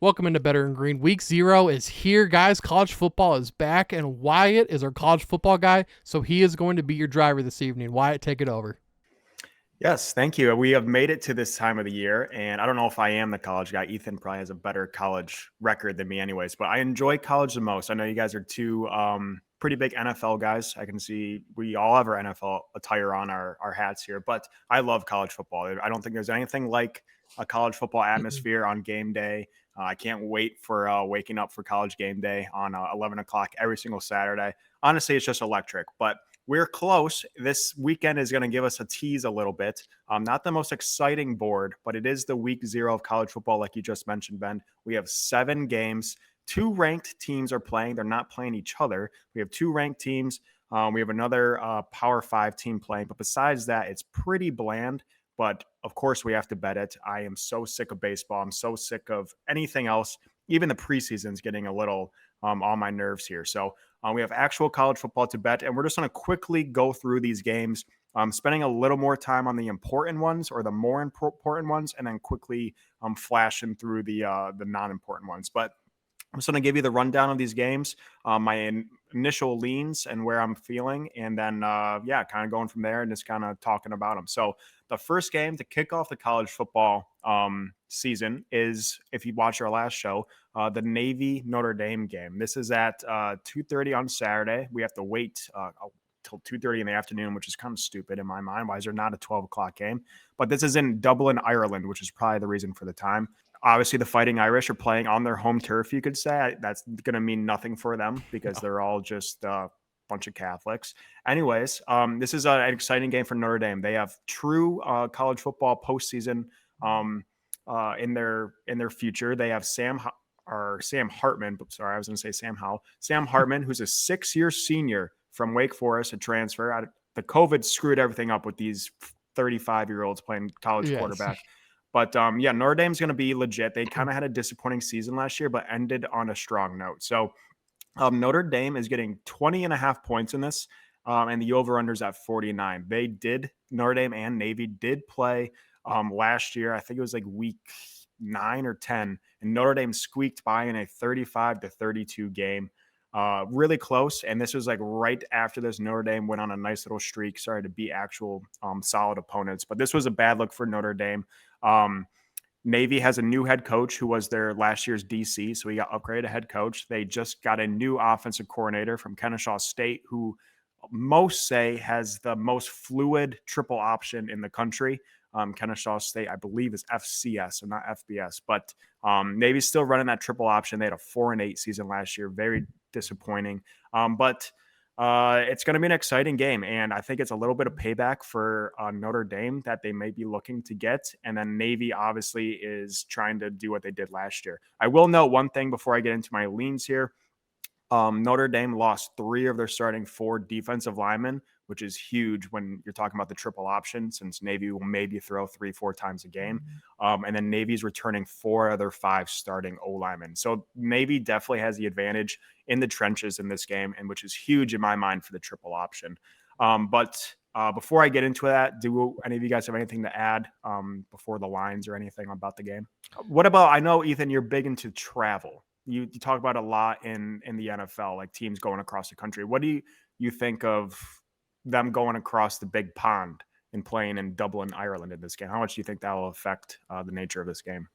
Welcome into Better and Green. Week 0 is here, guys. College football is back, and Wyatt is our college football guy, so he is going to be your driver this evening. Wyatt, take it over. Yes, thank you. We have made it to this time of the year, and I don't know if I am the college guy. Ethan probably has a better college record than me, anyways, but I enjoy college the most. I know you guys are two pretty big NFL guys. I can see we all have our NFL attire on our hats here, but I love college football. I don't think there's anything like a college football atmosphere on game day. I can't wait for waking up for college game day on 11 o'clock every single Saturday. Honestly, it's just electric, but we're close. This weekend is going to give us a tease a little bit. Not the most exciting board, but it is the week 0 of college football, like you just mentioned, Ben. We have 7 games. 2 ranked teams are playing. They're not playing each other. We have 2 ranked teams. We have another Power 5 team playing. But besides that, it's pretty bland. But of course, we have to bet it. I am so sick of baseball. I'm so sick of anything else. Even the preseason's getting a little on my nerves here. So we have actual college football to bet, and we're just going to quickly go through these games, spending a little more time on the important ones or the more important ones, and then quickly flashing through the non-important ones. But I'm just going to give you the rundown of these games, my initial leans and where I'm feeling, and then, kind of going from there and just kind of talking about them. So the first game to kick off the college football season is, if you watch our last show, the Navy Notre Dame game. This is at 2:30 on Saturday. We have to wait till 2:30 in the afternoon, which is kind of stupid in my mind. Why is there not a 12 o'clock game? But this is in Dublin, Ireland, which is probably the reason for the time. Obviously, the Fighting Irish are playing on their home turf, you could say. That's going to mean nothing for them because they're all just a bunch of Catholics. Anyways, this is an exciting game for Notre Dame. They have true college football postseason in their future. They have Sam Hartman. Sorry, I was going to say Sam Howell. Sam Hartman, who's a 6-year senior from Wake Forest, a transfer. The COVID screwed everything up with these 35-year-olds playing college quarterback. But Notre Dame's going to be legit. They kind of had a disappointing season last year, but ended on a strong note. So Notre Dame is getting 20.5 points in this, and the over-under's at 49. Notre Dame and Navy did play last year. I think it was like week 9 or 10, and Notre Dame squeaked by in a 35-32 game. Really close, and this was like right after this. Notre Dame went on a nice little streak, started to beat actual solid opponents, but this was a bad look for Notre Dame. Navy has a new head coach who was their last year's DC, so he got upgraded to head coach. They just got a new offensive coordinator from Kennesaw State, who most say has the most fluid triple option in the country. Kennesaw State, I believe, is FCS, so not FBS, but Navy's still running that triple option. They had a 4-8 season last year, very disappointing. But it's going to be an exciting game, and I think it's a little bit of payback for Notre Dame that they may be looking to get, and then Navy obviously is trying to do what they did last year. I will note one thing before I get into my leans here. Notre Dame lost 3 of their starting 4 defensive linemen, which is huge when you're talking about the triple option, since Navy will maybe throw 3-4 times a game. And then Navy's returning 4 other 5 starting O-linemen. So Navy definitely has the advantage in the trenches in this game, and which is huge in my mind for the triple option. But before I get into that, do any of you guys have anything to add before the lines or anything about the game? What about, I know, Ethan, you're big into travel. You talk about a lot in the NFL, like teams going across the country. What do you think of them going across the big pond and playing in Dublin, Ireland in this game? How much do you think that will affect the nature of this game?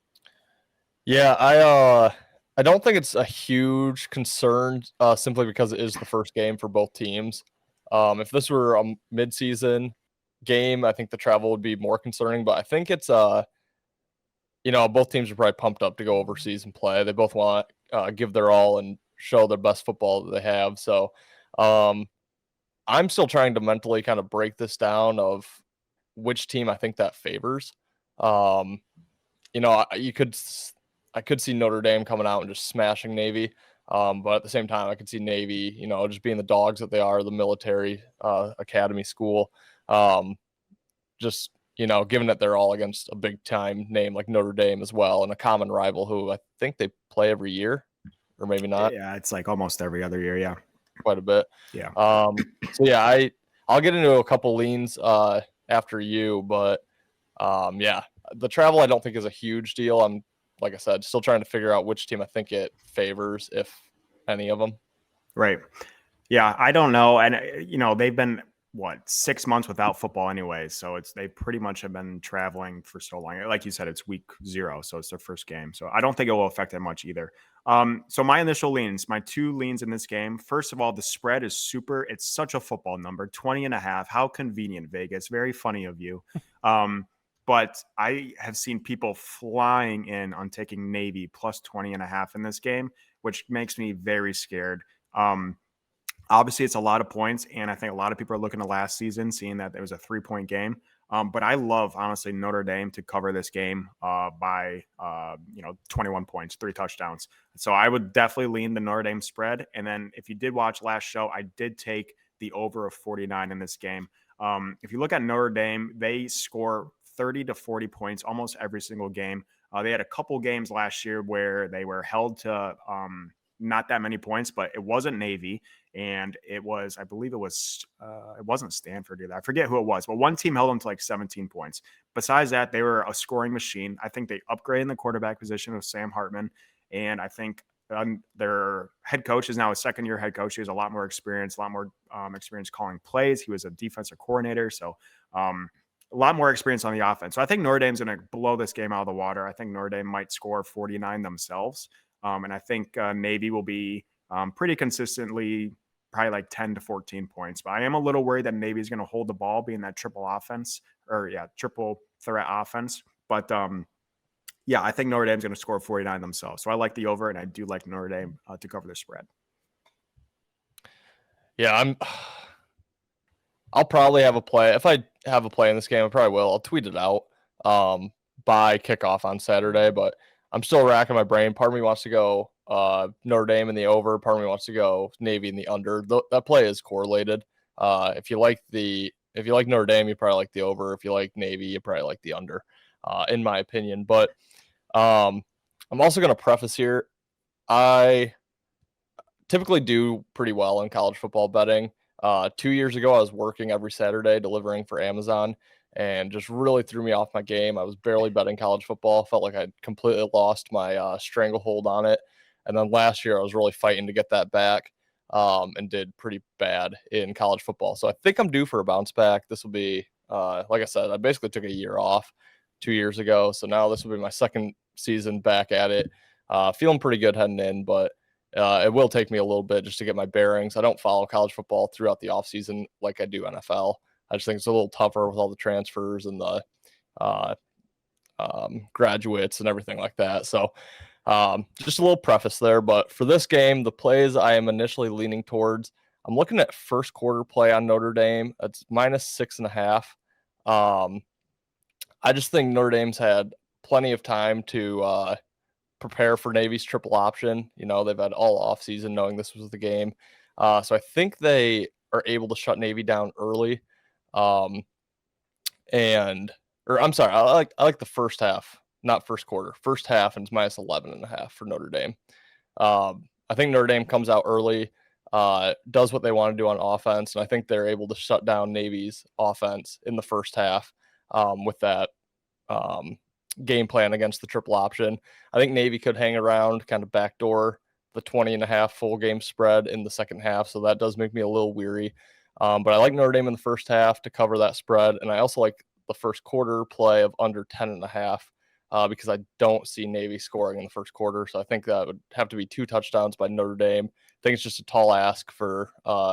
Yeah, I don't think it's a huge concern simply because it is the first game for both teams. If this were a midseason game, I think the travel would be more concerning, but I think it's both teams are probably pumped up to go overseas and play. They both want to give their all and show their best football that they have. So I'm still trying to mentally kind of break this down of which team I think that favors. I could see Notre Dame coming out and just smashing Navy. But at the same time, I could see Navy, just being the dogs that they are, the military academy school. Given that they're all against a big time name like Notre Dame as well, and a common rival who I think they play every year, or maybe not. Yeah, it's like almost every other year. Yeah, quite a bit. Yeah. I'll get into a couple leans after you, but the travel I don't think is a huge deal. I'm like I said, still trying to figure out which team I think it favors, if any of them. Right. Yeah, I don't know. And, they've been, 6 months without football anyway. So they pretty much have been traveling for so long. Like you said, it's week 0. So it's their first game. So I don't think it will affect them much either. So my initial leans, my 2 leans in this game. First of all, the spread is it's such a football number, 20.5. How convenient, Vegas. Very funny of you. But I have seen people flying in on taking Navy plus 20.5 in this game, which makes me very scared. Obviously, it's a lot of points, and I think a lot of people are looking to last season, seeing that it was a 3-point game. But I love, honestly, Notre Dame to cover this game by 21 points, 3 touchdowns. So I would definitely lean the Notre Dame spread. And then if you did watch last show, I did take the over of 49 in this game. If you look at Notre Dame, they score 30 to 40 points almost every single game. They had a couple games last year where they were held to not that many points, but it wasn't Navy. And I believe it wasn't Stanford either. I forget who it was, but one team held them to like 17 points. Besides that, they were a scoring machine. I think they upgraded the quarterback position with Sam Hartman. And I think their head coach is now a second-year head coach. He has a lot more experience, experience calling plays. He was a defensive coordinator. So a lot more experience on the offense. So I think Notre Dame's going to blow this game out of the water. I think Notre Dame might score 49 themselves. And I think Navy will be pretty consistently probably like 10 to 14 points. But I am a little worried that Navy is going to hold the ball, being that triple threat offense. But I think Notre Dame's going to score 49 themselves. So I like the over, and I do like Notre Dame to cover the spread. Yeah, I'll probably have a play. If I have a play in this game, I probably will. I'll tweet it out by kickoff on Saturday, but I'm still racking my brain. Part of me wants to go Notre Dame in the over. Part of me wants to go Navy in the under. That play is correlated. If you like Notre Dame, you probably like the over. If you like Navy, you probably like the under, in my opinion. But I'm also going to preface here. I typically do pretty well in college football betting. 2 years ago, I was working every Saturday delivering for Amazon, and just really threw me off my game. I was barely betting college football. Felt like I'd completely lost my stranglehold on it. And then last year, I was really fighting to get that back, and did pretty bad in college football. So I think I'm due for a bounce back. This will be, like I said, I basically took a year off 2 years ago. So now this will be my second season back at it. Feeling pretty good heading in, but it will take me a little bit just to get my bearings. I don't follow college football throughout the offseason like I do NFL. I just think it's a little tougher with all the transfers and the graduates and everything like that. So just a little preface there. But for this game, the plays I am initially leaning towards, I'm looking at first quarter play on Notre Dame. It's -6.5. I just think Notre Dame's had plenty of time to prepare for Navy's triple option. They've had all off season knowing this was the game. So I think they are able to shut Navy down early. I'm sorry, I like the first half, not first quarter. First half, and it's -11.5 for Notre Dame. I think Notre Dame comes out early, does what they want to do on offense, and I think they're able to shut down Navy's offense in the first half with that game plan against the triple option. I think Navy could hang around, kind of backdoor the 20.5 full game spread in the second half, so that does make me a little weary. But I like Notre Dame in the first half to cover that spread, and I also like the first quarter play of under 10.5 because I don't see Navy scoring in the first quarter. So I think that would have to be 2 touchdowns by Notre Dame. I think it's just a tall ask for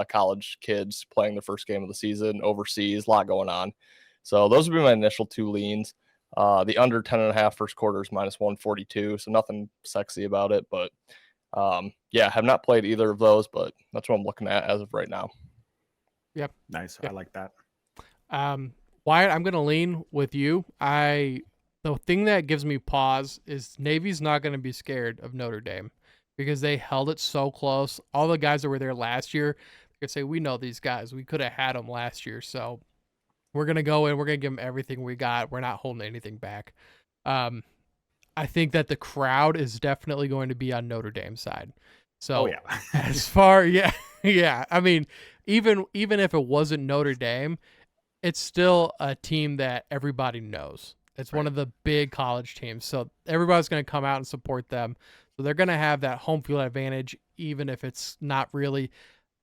college kids playing their first game of the season overseas. A lot going on. So those would be my initial 2 leans. The under 10.5 first quarter is -142, so nothing sexy about it. But have not played either of those, but that's what I'm looking at as of right now. Yep. Nice. Yep. I like that. Wyatt, I'm going to lean with you. The thing that gives me pause is Navy's not going to be scared of Notre Dame because they held it so close. All the guys that were there last year, they could say, we know these guys. We could have had them last year. So we're going to go in. We're going to give them everything we got. We're not holding anything back. I think that the crowd is definitely going to be on Notre Dame's side. So as far, yeah. I mean, even if it wasn't Notre Dame, it's still a team that everybody knows. It's one of the big college teams. So everybody's going to come out and support them. So they're going to have that home field advantage, even if it's not really,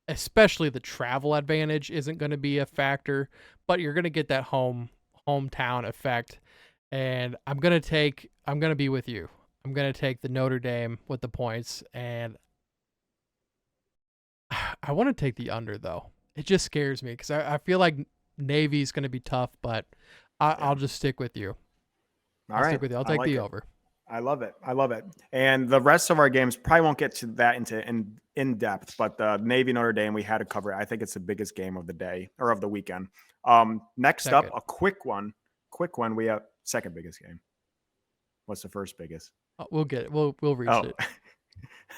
especially the travel advantage isn't going to be a factor, but you're going to get that hometown effect. And I'm going to be with you. I'm going to take the Notre Dame with the points, and I want to take the under though. It just scares me because I feel like Navy's going to be tough, but I'll just stick with you. All right. Stick with you. I'll take the over. I love it. I love it. And the rest of our games probably won't get to that in depth, but the Navy Notre Dame, we had to cover it. I think it's the biggest game of the day or of the weekend. Next up, a quick one. We have second biggest game. What's the first biggest? We'll get it. We'll reach it.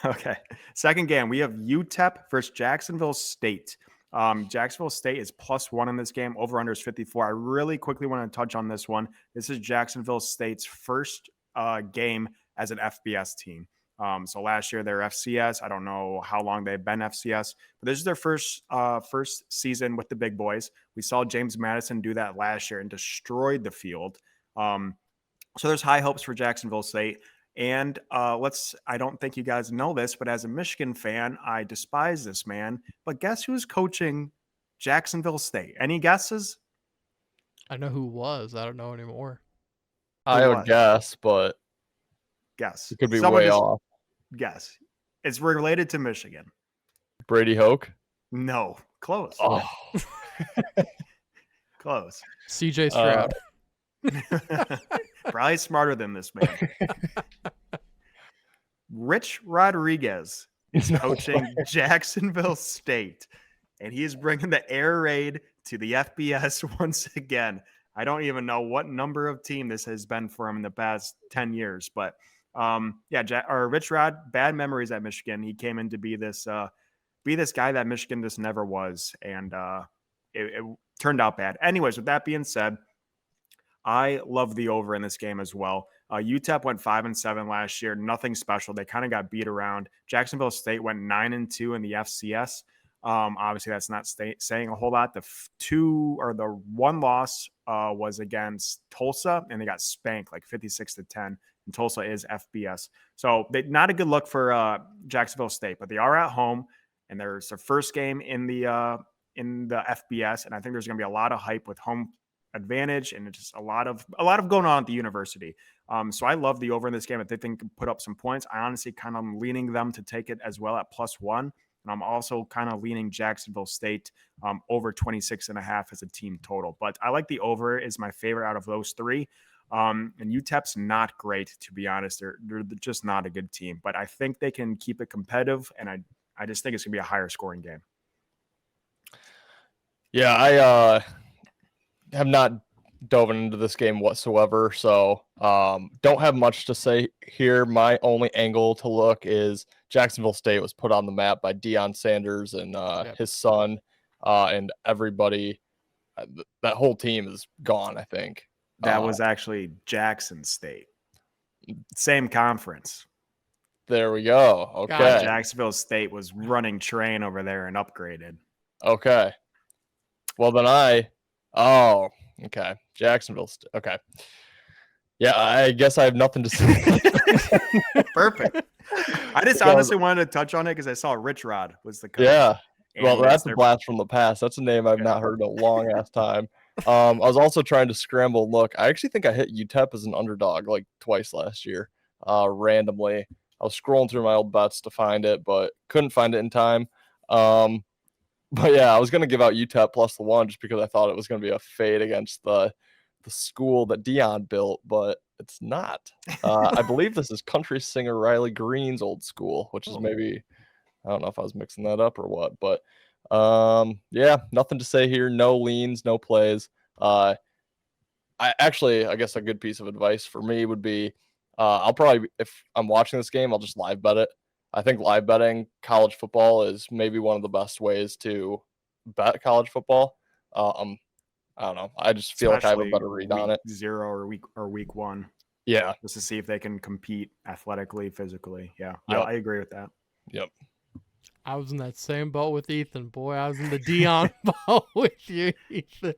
Okay. Second game, we have UTEP versus Jacksonville State. Jacksonville State is +1 in this game. Over under is 54. I really quickly want to touch on this one. This is Jacksonville State's first game as an FBS team. So last year they're FCS. I don't know how long they've been FCS, but this is their first season with the big boys. We saw James Madison do that last year and destroyed the field. So there's high hopes for Jacksonville State. And I don't think you guys know this, but as a Michigan fan, I despise this man. But guess who's coaching Jacksonville State? Any guesses? I know who was. I don't know anymore. I would guess, but guess. It could be way off. Guess. It's related to Michigan. Brady Hoke? No. Close. Oh. Close. CJ Stroud. Probably smarter than this man. Rich Rodriguez is coaching Jacksonville State, and he is bringing the air raid to the FBS once again. I don't even know what number of team this has been for him in the past 10 years, but Rich Rod, bad memories at Michigan. He came in to be this guy that Michigan just never was, and it turned out bad. Anyways, with that being said, I love the over in this game as well. UTEP went 5-7 last year. Nothing special. They kind of got beat around. Jacksonville State went 9-2 in the FCS. Obviously, that's not saying a whole lot. The one loss was against Tulsa, and they got spanked like 56-10. And Tulsa is FBS, so not a good look for Jacksonville State. But they are at home, and there's their first game in the FBS, and I think there's going to be a lot of hype with home advantage and just a lot of going on at the university. So I love the over in this game. If they think can put up some points, I honestly kind of am leaning them to take it as well at +1. And I'm also kind of leaning Jacksonville State over 26.5 as a team total. But I like the over is my favorite out of those three. And UTEP's not great, to be honest. They're just not a good team. But I think they can keep it competitive, and I just think it's going to be a higher scoring game. Yeah, I have not dove into this game whatsoever, so don't have much to say here. My only angle to look is Jacksonville State was put on the map by Deion Sanders and his son, and everybody. That whole team is gone, I think. That was actually Jackson State. Same conference. There we go. Okay. Jacksonville State was running train over there and upgraded. Okay. Well, then okay. Jacksonville. Okay. Yeah, I guess I have nothing to say. Perfect. I just honestly wanted to touch on it because I saw Rich Rod was the coach. Yeah. Well, that's a blast from the past. That's a name I've not heard in a long ass time. I was also trying to scramble and look. I actually think I hit UTEP as an underdog like twice last year, randomly. I was scrolling through my old bets to find it, but couldn't find it in time. But yeah, I was going to give out UTEP +1 just because I thought it was going to be a fade against the school that Deion built, but it's not. I believe this is country singer Riley Green's old school, which is maybe, I don't know if I was mixing that up or what, but yeah, nothing to say here. No leans, no plays. I guess a good piece of advice for me would be, I'll probably, if I'm watching this game, I'll just live bet it. I think live betting college football is maybe one of the best ways to bet college football. I don't know. I just feel like I have a better read on it. 0 or week 1. Yeah. Just to see if they can compete athletically, physically. Yeah. Yep. I agree with that. Yep. I was in that same boat with Ethan. Boy, I was in the Dion boat with you, Ethan.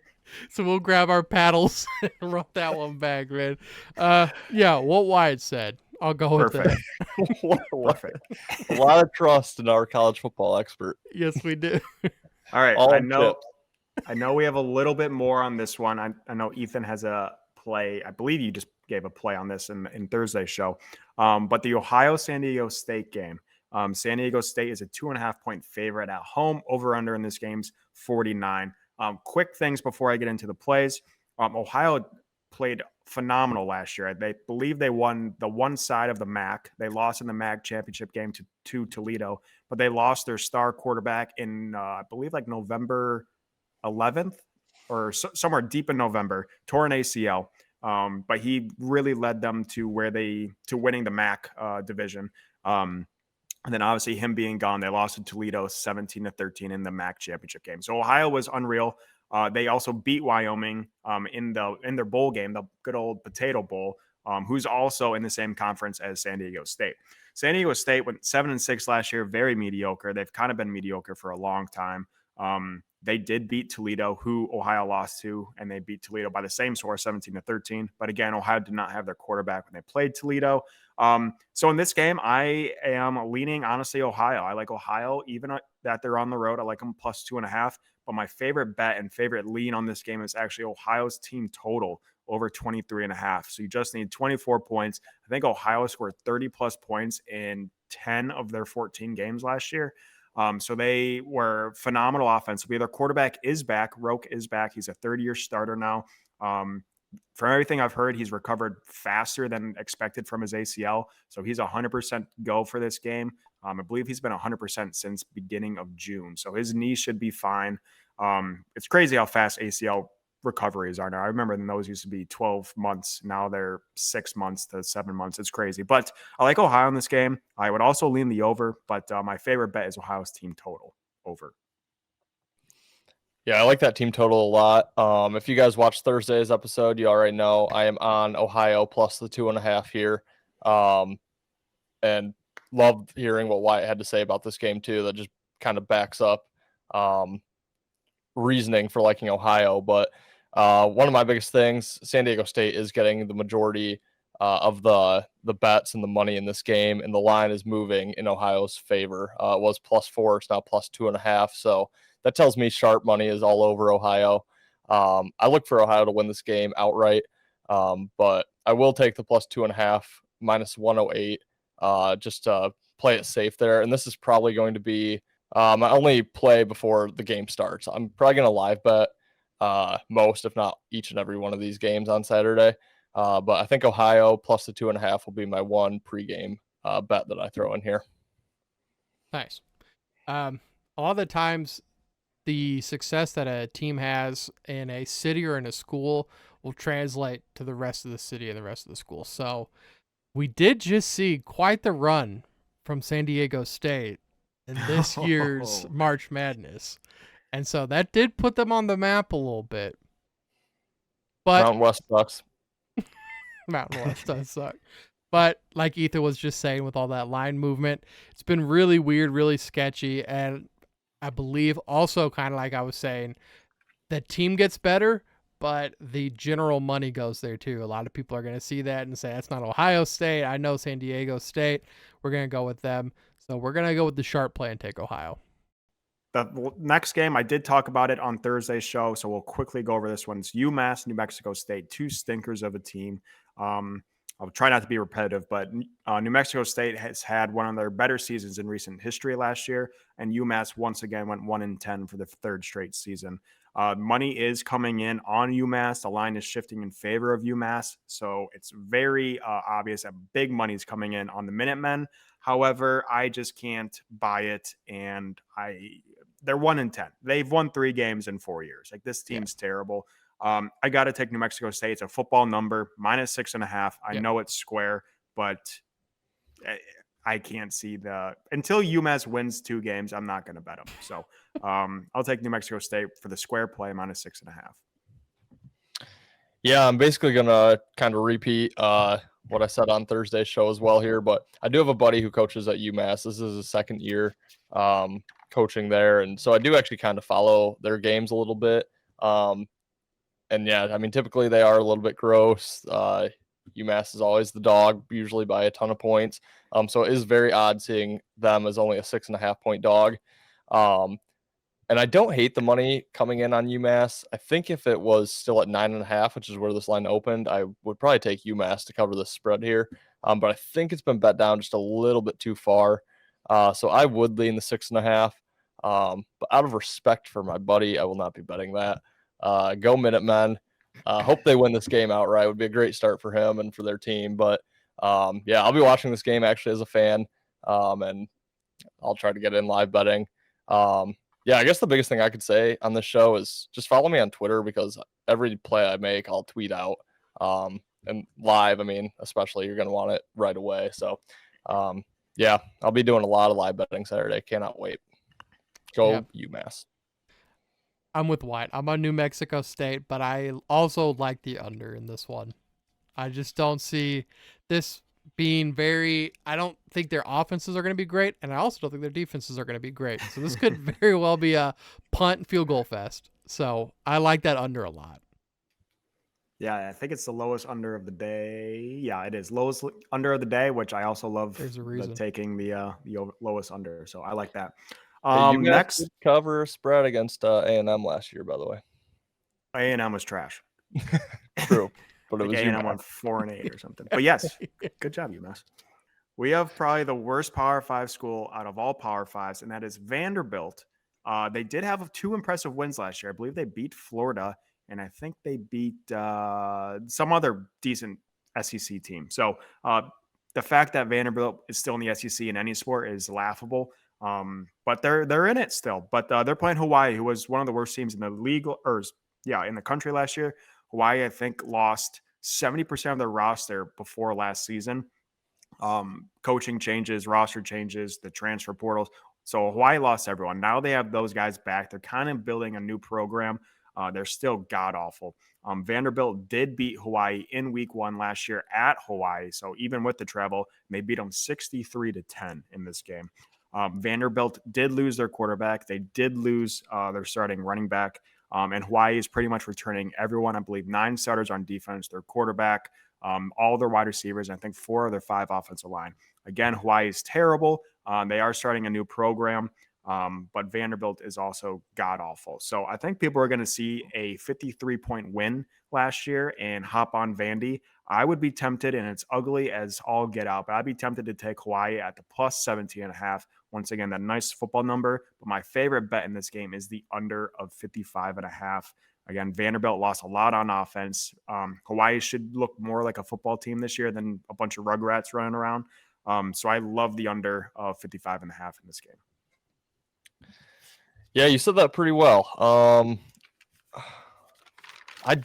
So we'll grab our paddles and run that one back, man. Yeah, what Wyatt said. I'll go with Perfect. Perfect. Perfect. A lot of trust in our college football expert. that. Yes, we do. All right. All I in know. chips. I know we have a little bit more on this one. I know Ethan has a play. I believe you just gave a play on this in Thursday's show. But the Ohio San Diego State game. San Diego State is a 2.5-point favorite at home. Over under in this game's 49. Quick things before I get into the plays. Ohio played phenomenal last year. They believe they won the one side of the MAC. They lost in the MAC championship game to Toledo, but they lost their star quarterback in I believe like November 11th or somewhere deep in November, tore an ACL. But he really led them to winning the MAC division. And then obviously him being gone, they lost to Toledo 17-13 in the MAC championship game. So Ohio was unreal. They also beat Wyoming in their bowl game, the good old Potato Bowl, who's also in the same conference as San Diego State. San Diego State went 7-6 last year, very mediocre. They've kind of been mediocre for a long time. They did beat Toledo, who Ohio lost to, and they beat Toledo by the same score, 17-13. But again, Ohio did not have their quarterback when they played Toledo. So in this game, I am leaning, honestly, Ohio. I like Ohio, even that they're on the road. I like them plus 2.5. But my favorite bet and favorite lean on this game is actually Ohio's team total over 23.5. So you just need 24 points. I think Ohio scored 30 plus points in 10 of their 14 games last year. So they were phenomenal offensively. Their quarterback is back. Roke is back. He's a third-year starter now. From everything I've heard, he's recovered faster than expected from his ACL. So he's 100% go for this game. I believe he's been 100% since beginning of June. So his knee should be fine. It's crazy how fast ACL recoveries are now. I remember those used to be 12 months. Now they're 6 months to 7 months. It's crazy. But I like Ohio in this game. I would also lean the over, but my favorite bet is Ohio's team total over. Yeah, I like that team total a lot. If you guys watched Thursday's episode, you already know I am on Ohio plus the 2.5 here. And loved hearing what Wyatt had to say about this game too. That just kind of backs up reasoning for liking Ohio. But one of my biggest things, San Diego State is getting the majority of the bets and the money in this game, and the line is moving in Ohio's favor. It was +4, it's now +2.5. So that tells me sharp money is all over Ohio. I look for Ohio to win this game outright, but I will take the +2.5, -108, just to play it safe there. And this is probably going to be my only play before the game starts. I'm probably going to live bet most, if not each and every one of these games on Saturday. But I think Ohio plus the 2.5 will be my one pregame bet that I throw in here. Nice. A lot of the times, the success that a team has in a city or in a school will translate to the rest of the city and the rest of the school. So we did just see quite the run from San Diego State in this year's March Madness. And so that did put them on the map a little bit. But Mountain West sucks. Mountain West does suck. But like Ethan was just saying, with all that line movement, it's been really weird, really sketchy. And I believe also, kind of like I was saying, the team gets better, but the general money goes there too. A lot of people are going to see that and say, that's not Ohio State. I know San Diego State. We're going to go with them. So we're going to go with the sharp play and take Ohio. The next game, I did talk about it on Thursday's show, so we'll quickly go over this one. It's UMass, New Mexico State, two stinkers of a team. I'll try not to be repetitive, but New Mexico State has had one of their better seasons in recent history last year, and UMass once again went 1-10 for the third straight season. Money is coming in on UMass. The line is shifting in favor of UMass, so it's very obvious that big money is coming in on the Minutemen. However, I just can't buy it, and they're 1-10. They've won 3 games in 4 years. Like, this team's terrible. I got to take New Mexico State. It's a football number, -6.5. I know it's square, but I can't see until UMass wins 2 games, I'm not going to bet them. So I'll take New Mexico State for the square play, -6.5. Yeah, I'm basically going to kind of repeat what I said on Thursday's show as well here, but I do have a buddy who coaches at UMass. This is his second year coaching there, and so I do actually kind of follow their games a little bit. And yeah, I mean, typically they are a little bit gross. UMass is always the dog, usually by a ton of points. So it is very odd seeing them as only a 6.5-point dog. And I don't hate the money coming in on UMass. I think if it was still at 9.5, which is where this line opened, I would probably take UMass to cover the spread here. But I think it's been bet down just a little bit too far. So I would lean the 6.5. But out of respect for my buddy, I will not be betting that. Go Minutemen. Hope they win this game outright. It would be a great start for him and for their team. But yeah, I'll be watching this game actually as a fan, and I'll try to get in live betting. Yeah, I guess the biggest thing I could say on this show is just follow me on Twitter, because every play I make, I'll tweet out. And live, I mean, especially, you're going to want it right away. So, yeah, I'll be doing a lot of live betting Saturday. Cannot wait. Go UMass. I'm with Wyatt. I'm on New Mexico State, but I also like the under in this one. I just don't see this being I don't think their offenses are going to be great, and I also don't think their defenses are going to be great. So this could very well be a punt and field goal fest. So I like that under a lot. Yeah, I think it's the lowest under of the day. Yeah, it is lowest under of the day, which I also love. There's a reason. Taking the lowest under. So I like that. Next, did cover spread against A&M last year, by the way. A&M was trash. True, but it was A&M won 4-8 or something. But yes, good job, UMass. We have probably the worst Power 5 school out of all Power 5s, and that is Vanderbilt. They did have 2 impressive wins last year. I believe they beat Florida, and I think they beat some other decent SEC team. So the fact that Vanderbilt is still in the SEC in any sport is laughable. But they're in it still. But they're playing Hawaii, who was one of the worst teams in the league, in the country last year. Hawaii, I think, lost 70% of their roster before last season. Coaching changes, roster changes, the transfer portals. So Hawaii lost everyone. Now they have those guys back. They're kind of building a new program. They're still god awful. Vanderbilt did beat Hawaii in week 1 last year at Hawaii. So even with the travel, they beat them 63-10 in this game. Vanderbilt did lose their quarterback. They did lose their starting running back. And Hawaii is pretty much returning everyone. I believe 9 starters on defense, their quarterback, all their wide receivers, and I think 4 of their 5 offensive line. Again, Hawaii is terrible. They are starting a new program, but Vanderbilt is also god-awful. So I think people are going to see a 53-point win last year and hop on Vandy. I would be tempted, and it's ugly as all get out, but I'd be tempted to take Hawaii at the plus 17.5. Once again, that nice football number. But my favorite bet in this game is the under of 55.5. Again, Vanderbilt lost a lot on offense. Hawaii should look more like a football team this year than a bunch of rugrats running around. So I love the under of 55.5 in this game. Yeah, you said that pretty well. I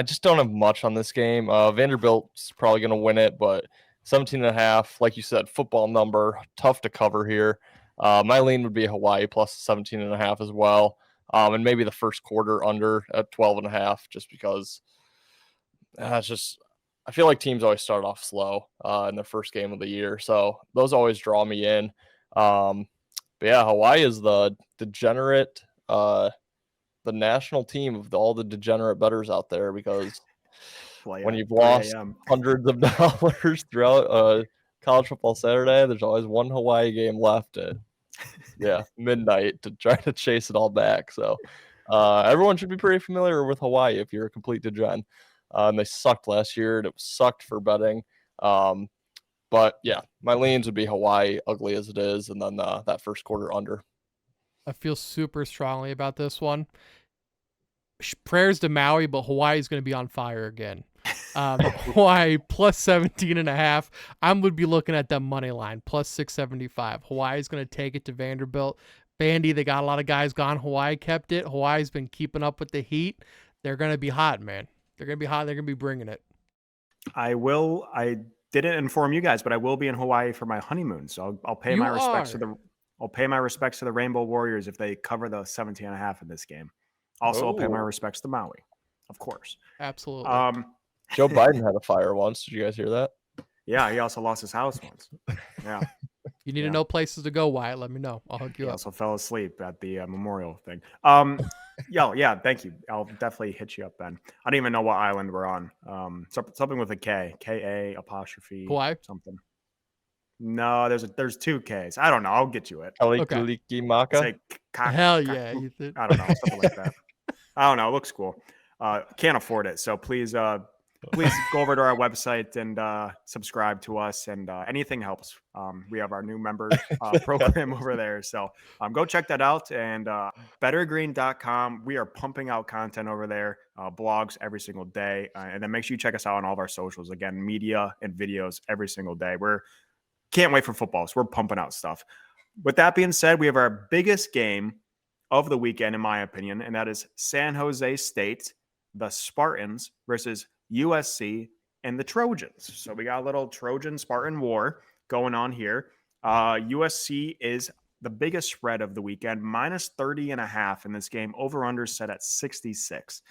just don't have much on this game. Vanderbilt's probably going to win it, but 17.5, like you said, football number, tough to cover here. My lean would be Hawaii plus 17.5 as well. And maybe the first quarter under at 12.5, just because it's just, I feel like teams always start off slow in their first game of the year. So those always draw me in. But yeah, Hawaii is the degenerate, the national team of all the degenerate bettors out there, because when you've lost hundreds of dollars throughout college football Saturday, there's always one Hawaii game left at midnight to try to chase it all back. So everyone should be pretty familiar with Hawaii if you're a complete degen. And they sucked last year, and it sucked for betting. But yeah, my leans would be Hawaii, ugly as it is, and then that first quarter under. I feel super strongly about this one. Prayers to Maui, but Hawaii is going to be on fire again. Hawaii plus 17.5. I would be looking at the money line plus 675. Hawaii is going to take it to Vanderbilt. Vandy, they got a lot of guys gone. Hawaii kept it. Hawaii's been keeping up with the heat. They're going to be hot, man. They're going to be hot. They're going to be bringing it. I didn't inform you guys, but I will be in Hawaii for my honeymoon. So I'll pay my respects to the Rainbow Warriors if they cover the 17.5 in this game. Also, I'll pay my respects to Maui, of course. Absolutely. Joe Biden had a fire once. Did you guys hear that? Yeah, he also lost his house once. Yeah. You need to Yeah. know places to go, Wyatt. Let me know. I'll hook you He up. also fell asleep at the memorial thing. Yeah, thank you. I'll definitely hit you up then. I don't even know what island we're on. Something with a K, K-A apostrophe Kauai? something. No, there's two Ks. I don't know. I'll get you it. Okay. Kalikalikimaka. Say Hell yeah, Ethan. I don't know, something like that. I don't know. It looks cool. Can't afford it, so please go over to our website and subscribe to us, and anything helps. We have our new member program over there, so go check that out. And bettergreen.com, we are pumping out content over there, blogs every single day, and then make sure you check us out on all of our socials. Again, media and videos every single day. We're can't wait for football, so we're pumping out stuff. With that being said, we have our biggest game of the weekend, in my opinion, and that is San Jose State, the Spartans versus USC and the Trojans. So we got a little Trojan Spartan war going on here. USC is the biggest spread of the weekend, minus 30.5 in this game, over under set at 66.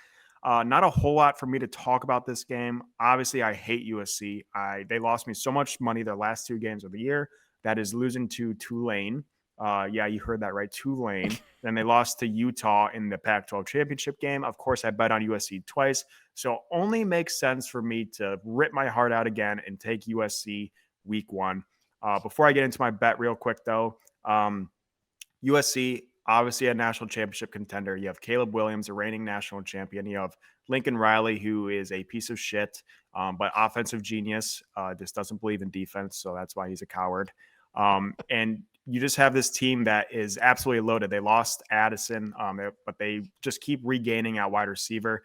Not a whole lot for me to talk about this game. Obviously, I hate USC. They lost me so much money their last two games of the year. That is losing to Tulane. Yeah, you heard that right, Tulane. Then they lost to Utah in the Pac-12 championship game. Of course, I bet on USC twice. So only makes sense for me to rip my heart out again and take USC week one. Before I get into my bet real quick, though, USC, obviously a national championship contender. You have Caleb Williams, a reigning national champion. You have Lincoln Riley, who is a piece of shit, but offensive genius. Just doesn't believe in defense, so that's why he's a coward. And you just have this team that is absolutely loaded. They lost Addison, but they just keep regaining at wide receiver.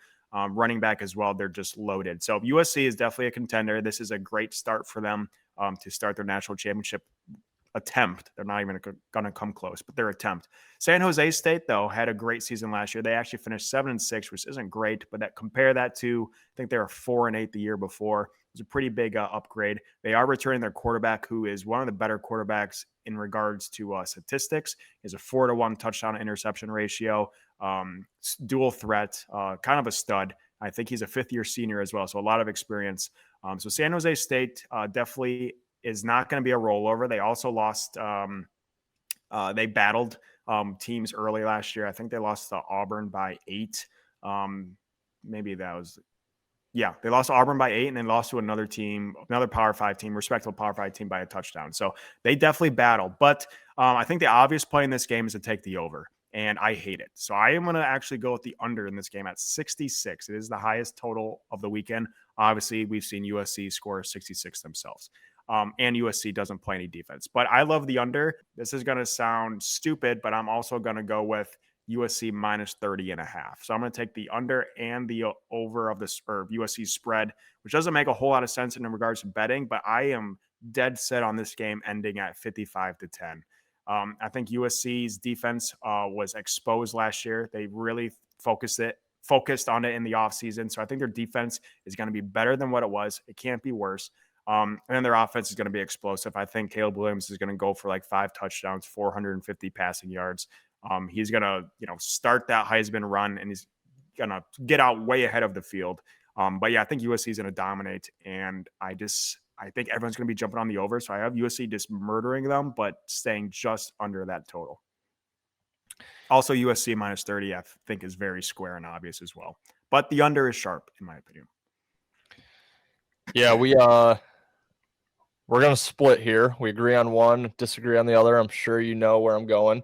Running back as well, they're just loaded. So USC is definitely a contender. This is a great start for them to start their national championship attempt. They're not even going to come close, but their attempt. San Jose State, though, had a great season last year. They actually finished 7-6, which isn't great, but compare that to, I think they were 4-8 the year before. It was a pretty big upgrade. They are returning their quarterback, who is one of the better quarterbacks in regards to statistics. He has a 4-1 touchdown interception ratio, dual threat, kind of a stud. I think he's a fifth-year senior as well, so a lot of experience. So San Jose State definitely is not going to be a rollover. They also lost. They battled teams early last year. I think they lost to Auburn by 8. Maybe that was. Yeah, they lost to Auburn by 8, and then lost to another team, another Power 5 team, respectable Power 5 team by a touchdown. So they definitely battle. But I think the obvious play in this game is to take the over, and I hate it. So I am going to actually go with the under in this game at 66. It is the highest total of the weekend. Obviously, we've seen USC score 66 themselves. And USC doesn't play any defense. But I love the under. This is going to sound stupid, but I'm also going to go with USC minus 30.5. So I'm going to take the under and the over of the USC spread, which doesn't make a whole lot of sense in regards to betting, but I am dead set on this game ending at 55-10. I think USC's defense was exposed last year. They really focused on it in the offseason. So I think their defense is going to be better than what it was. It can't be worse. And then their offense is going to be explosive. I think Caleb Williams is going to go for like 5 touchdowns, 450 passing yards. He's going to, start that Heisman run, and he's going to get out way ahead of the field. But yeah, I think USC is going to dominate, and I think everyone's going to be jumping on the over. So I have USC just murdering them, but staying just under that total. Also, USC minus 30, I think, is very square and obvious as well. But the under is sharp, in my opinion. Yeah, we're gonna split here. We agree on one, disagree on the other. I'm sure you know where I'm going.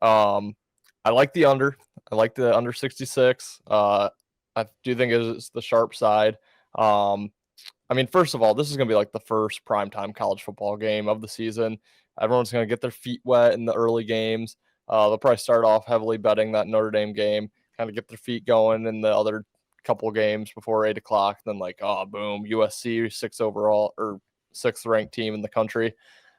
I like the under. I like the under 66. I do think it's the sharp side. I mean, first of all, this is gonna be like the first primetime college football game of the season. Everyone's gonna get their feet wet in the early games. They'll probably start off heavily betting that Notre Dame game, kind of get their feet going in the other couple games before 8 o'clock. Then boom, USC 6th ranked team in the country.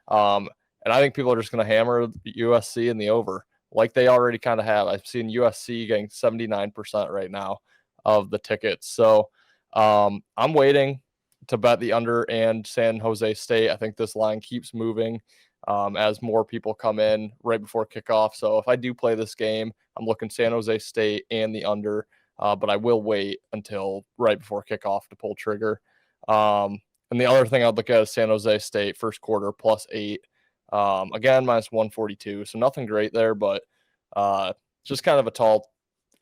And I think people are just going to hammer USC in the over like they already kind of have. I've seen USC getting 79% right now of the tickets. So I'm waiting to bet the under and San Jose State. I think this line keeps moving as more people come in right before kickoff. So if I do play this game, I'm looking San Jose State and the under, but I will wait until right before kickoff to pull trigger. And the other thing I'd look at is San Jose State first quarter +8. Again, -142. So nothing great there, but just kind of a tall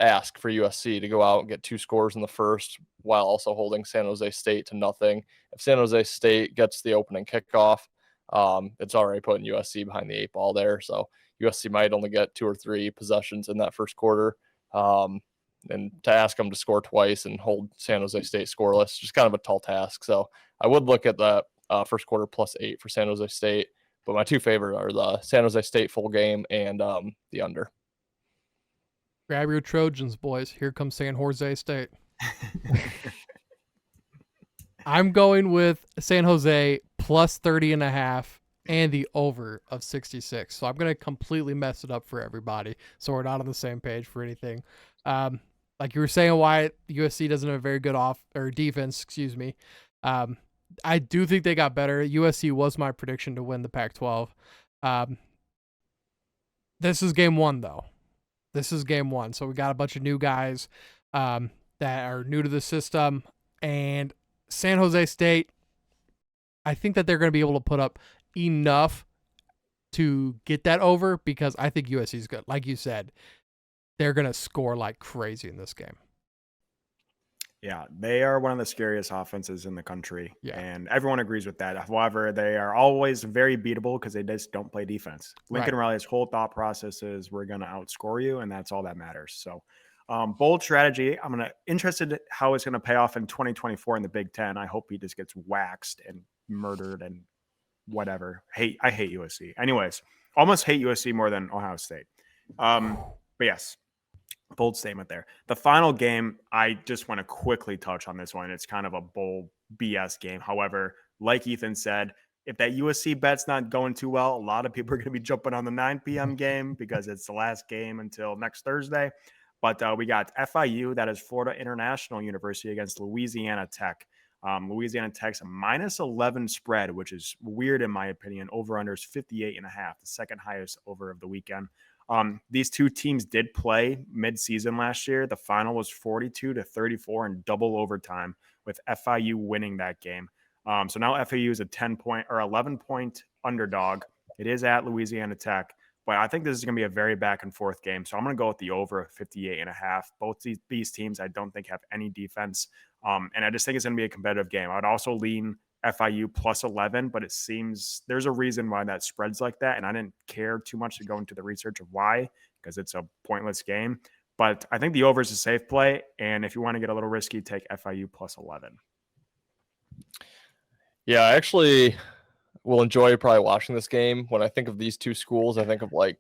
ask for USC to go out and get 2 scores in the first while also holding San Jose State to nothing. If San Jose State gets the opening kickoff, it's already putting USC behind the 8 ball there. So USC might only get 2 or 3 possessions in that first quarter. And to ask them to score twice and hold San Jose State scoreless, just kind of a tall task. So I would look at the first quarter +8 for San Jose State. But my 2 favorite are the San Jose State full game and the under. Grab your Trojans, boys. Here comes San Jose State. I'm going with San Jose +30.5 and the over of 66. So I'm going to completely mess it up for everybody. So we're not on the same page for anything. Like you were saying, Wyatt, USC doesn't have a very good defense, excuse me. I do think they got better. USC was my prediction to win the Pac-12. This is game 1, though. This is game 1. So we got a bunch of new guys that are new to the system. And San Jose State, I think that they're going to be able to put up enough to get that over because I think USC is good. Like you said, they're going to score like crazy in this game. Yeah, they are one of the scariest offenses in the country. Yeah. And everyone agrees with that. However, they are always very beatable because they just don't play defense. Lincoln Riley's whole thought process is we're going to outscore you, and that's all that matters. So, bold strategy. I'm interested how it's going to pay off in 2024 in the Big Ten. I hope he just gets waxed and murdered and whatever. I hate USC. Anyways, almost hate USC more than Ohio State. But yes. Bold statement there. The final game, I just want to quickly touch on this one. It's kind of a bold BS game. However, like Ethan said, if that USC bet's not going too well, a lot of people are going to be jumping on the 9 p.m. game because it's the last game until next Thursday. But we got FIU, that is Florida International University, against Louisiana Tech. Louisiana Tech's a -11 spread, which is weird in my opinion. Over-under is 58.5, the second highest over of the weekend. These two teams did play mid-season last year. The final was 42-34 in double overtime, with FIU winning that game. So now FIU is a 10-point or 11-point underdog. It is at Louisiana Tech, but I think this is going to be a very back and forth game. So I'm going to go with the over of 58.5. Both these teams I don't think have any defense, and I just think it's going to be a competitive game. I would also lean FIU +11, but it seems there's a reason why that spreads like that. And I didn't care too much to go into the research of why, because it's a pointless game. But I think the over is a safe play. And if you want to get a little risky, take FIU +11. Yeah, I actually will enjoy probably watching this game. When I think of these two schools, I think of like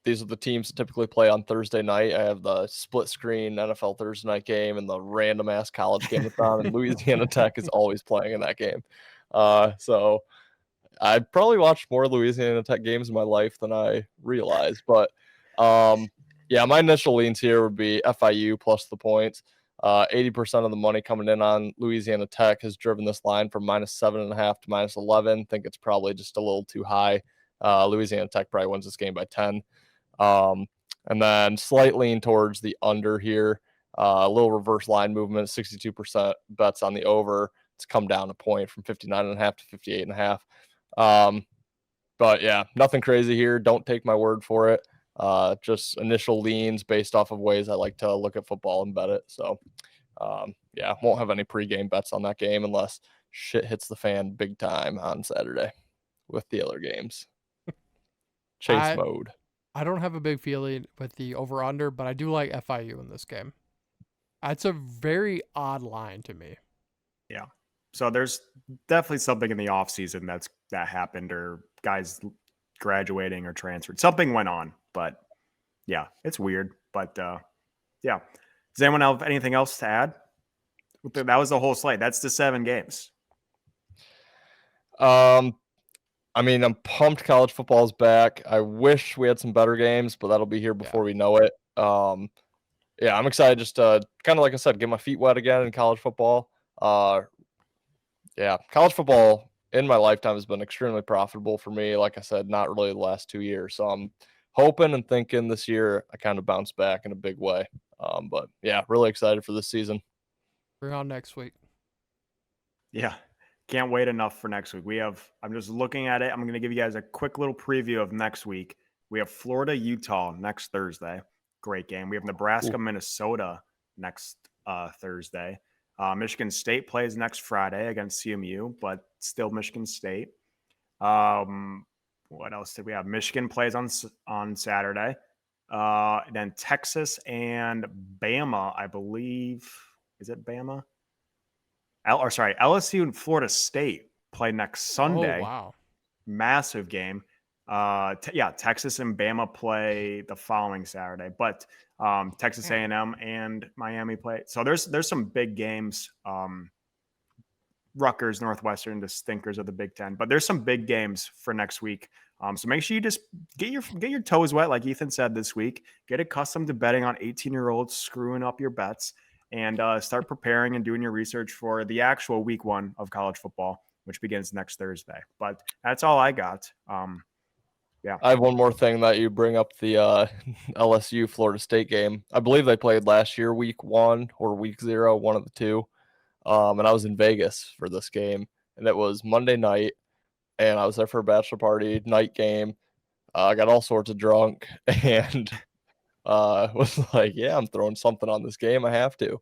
these are the teams that typically play on Thursday night. I have the split screen NFL Thursday night game and the random ass college game that's on, and Louisiana Tech is always playing in that game. So I probably watched more Louisiana Tech games in my life than I realized. But yeah, my initial leans here would be FIU plus the points. 80% of the money coming in on Louisiana Tech has driven this line from -7.5 to -11. Think it's probably just a little too high. Louisiana Tech probably wins this game by 10. And then slight lean towards the under here. A little reverse line movement, 62% bets on the over. It's come down a point from 59.5 to 58.5. But yeah, nothing crazy here. Don't take my word for it. Just initial leans based off of ways I like to look at football and bet it. So yeah, won't have any pregame bets on that game unless shit hits the fan big time on Saturday with the other games. Chase mode. I don't have a big feeling with the over-under, but I do like FIU in this game. It's a very odd line to me. Yeah. So there's definitely something in the offseason that happened, or guys graduating or transferred. Something went on, but yeah, it's weird. But yeah. Does anyone have anything else to add? That was the whole slate. That's the 7 games. I mean, I'm pumped college football is back. I wish we had some better games, but that'll be here before we know it. Yeah, I'm excited just to kind of, like I said, get my feet wet again in college football. Yeah, college football in my lifetime has been extremely profitable for me. Like I said, not really the last 2 years. So I'm hoping and thinking this year I kind of bounce back in a big way. But yeah, really excited for this season. Bring on next week. Yeah. Can't wait enough for next week. I'm just looking at it. I'm going to give you guys a quick little preview of next week. We have Florida, Utah next Thursday. Great game. We have Nebraska, Minnesota next Thursday. Michigan State plays next Friday against CMU, but still Michigan State. What else did we have? Michigan plays on Saturday. Then Texas and Bama, I believe. Is it Bama? LSU and Florida State play next Sunday. Oh, wow. Massive game. Texas and Bama play the following Saturday, but Texas A&M and Miami play. So there's some big games. Rutgers, Northwestern, the stinkers of the Big Ten, but there's some big games for next week. So make sure you just get your toes wet, like Ethan said this week. Get accustomed to betting on 18-year-olds screwing up your bets, and start preparing and doing your research for the actual week 1 of college football, which begins next Thursday. But that's all I got. Yeah. I have one more thing that you bring up, the LSU Florida State game. I believe they played last year, week 1 or week 0, one of the two. And I was in Vegas for this game, and it was Monday night, and I was there for a bachelor party, night game. I got all sorts of drunk, and was like, yeah, I'm throwing something on this game. I have to.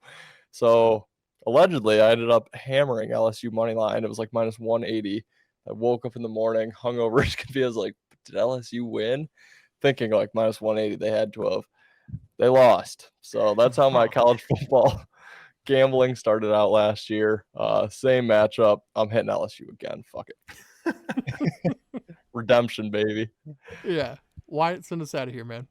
So allegedly, I ended up hammering LSU money line. It was like minus 180. I woke up in the morning, hungover as could be. I was like, did LSU win? Thinking like minus 180, they had to have. They lost. So that's how my college football gambling started out last year. Same matchup. I'm hitting LSU again. Fuck it. Redemption, baby. Yeah. Wyatt, send us out of here, man.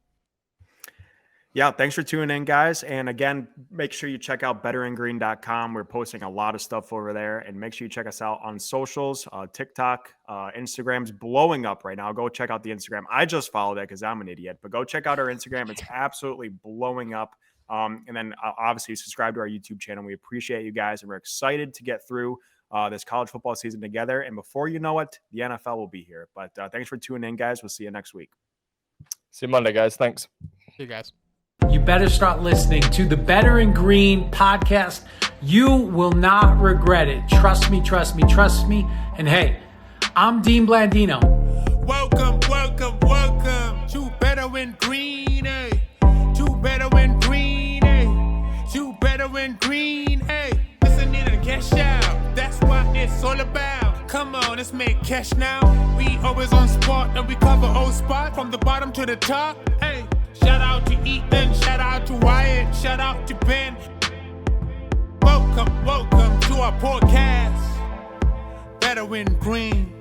Yeah, thanks for tuning in, guys. And again, make sure you check out betterandgreen.com. We're posting a lot of stuff over there. And make sure you check us out on socials, TikTok, Instagram's blowing up right now. Go check out the Instagram. I just followed it because I'm an idiot. But go check out our Instagram. It's absolutely blowing up. And then obviously subscribe to our YouTube channel. We appreciate you guys. And we're excited to get through this college football season together. And before you know it, the NFL will be here. But thanks for tuning in, guys. We'll see you next week. See you Monday, guys. Thanks. See you guys. You better start listening to the Better and Green podcast. You will not regret it. Trust me, trust me, trust me. And hey, I'm Dean Blandino. Welcome, welcome, welcome to Better and Green, eh? To Better and Green, eh? To Better and Green, eh? Listen in and cash out. That's what it's all about. Come on, let's make cash now. We always on spot and we cover all spot from the bottom to the top, hey. Shout out to Ethan, shout out to Wyatt, shout out to Ben. Welcome, welcome to our podcast, Better and Green.